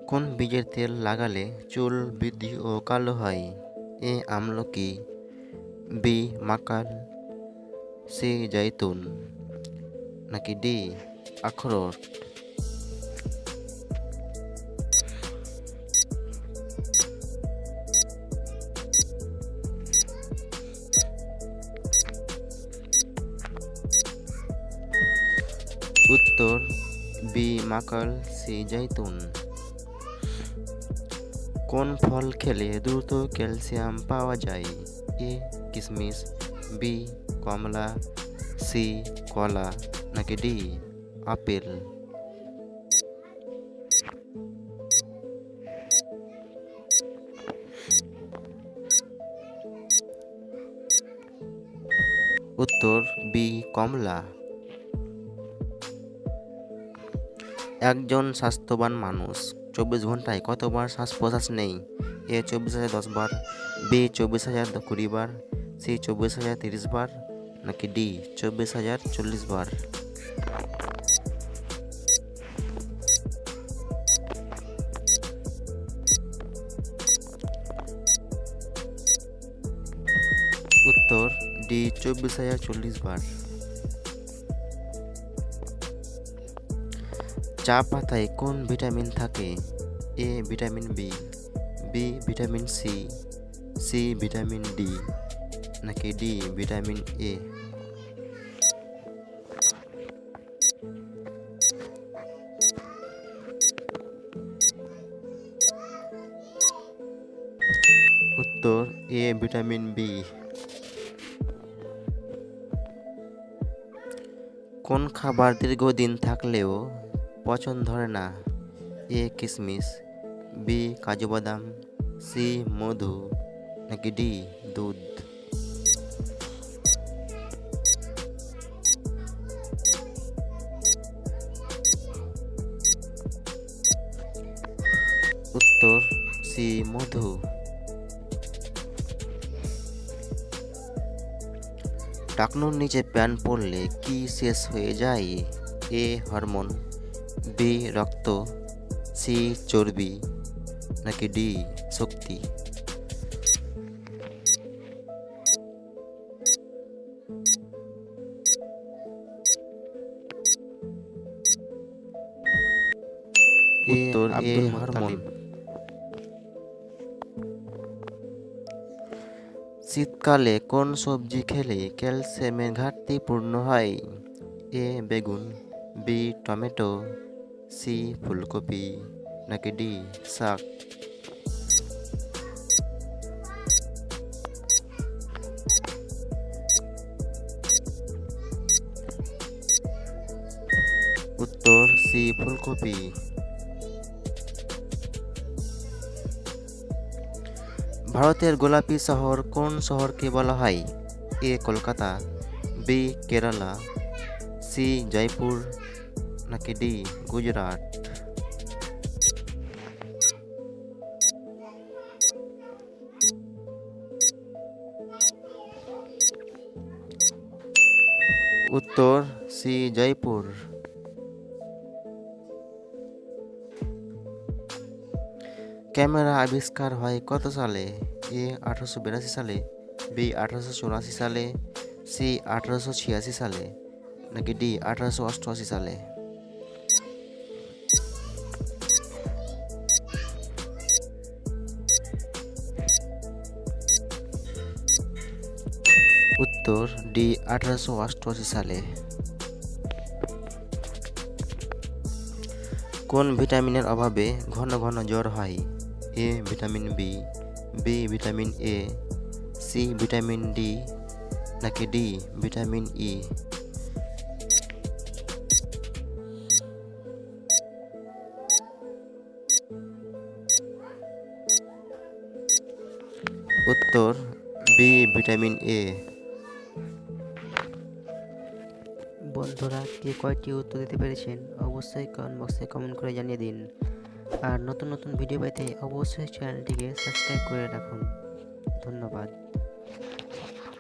কোন বীজের তেল লাগালে চুল বৃদ্ধি ও কালো হয়? এ আমলকি, বি মাকাল, সি জৈতুন, নাকি ডি আখরোট? উত্তর বি মাকাল, সি জৈতুন। কোন ফল খেলে দ্রুত ক্যালসিয়াম পাওয়া যায়? এ কিশমিশ, বি কমলা, সি কলা, নাকি ডি আপেল? উত্তর বি কমলা। একজন স্বাস্থ্যবান মানুষ 24 ঘন্টায় কতবার শ্বাস প্রশ্বাস নেয়? এ 24,010 বার, বি 24,020 বার, সি 24,030 বার, নাকি ডি 24,040 বার? উত্তর ডি 24,040 বার। চা পাতায় কোন ভিটামিন থাকে? A vitamin B, B vitamin C, C vitamin D, নাকি ডি ভিটামিন এ? উত্তর এ ভিটামিন বি। কোন খাবার দীর্ঘদিন থাকলেও পচন ধরে না? এ কিশমিশ, বি কাজু বাদাম, সি মধু, নাকি ডি দুধ? উত্তর সি মধু। টাকনুর নিচে প্যান্ট পরলে কি শেষ হয়ে যায়? এ হরমোন, বি রক্ত, সি চর্বি, নাকি ডি শক্তি? উত্তর এ হরমোন। শীতকালে কোন সবজি খেলে ক্যালসিয়ামের ঘাটতি পূর্ণ হয়? এ বেগুন, বি টমেটো, সি ফুলকপি, নাকি ডি শাক? উত্তর সি ফুলকপি। ভারতের গোলাপি শহর কোন শহরকে বলা হয়? এ কলকাতা, বি কেরালা, সি জয়পুর, নাকি ডি গুজরাট? উত্তর সি জয়পুর। ক্যামেরা আবিষ্কার হয় কত সালে? এ 1882 সালে, বি 1884 সালে, সি 1886 সালে, নাকি ডি 1888 সালে? উত্তর ডি 1888 সালে। কোন ভিটামিনের অভাবে ঘন ঘন জ্বর হয়? A vitamin B, B vitamin A, C vitamin D, নাকি ডি ভিটামিন ই? উত্তর বি ভিটামিন এ। বন্ধুরা, কে কয়টি উত্তর দিতে পেরেছেন অবশ্যই কমেন্ট বক্সে কমেন্ট করে জানিয়ে দিন। আর নতুন নতুন ভিডিও পেতে অবশ্যই চ্যানেলটিকে সাবস্ক্রাইব করে রাখুন। ধন্যবাদ।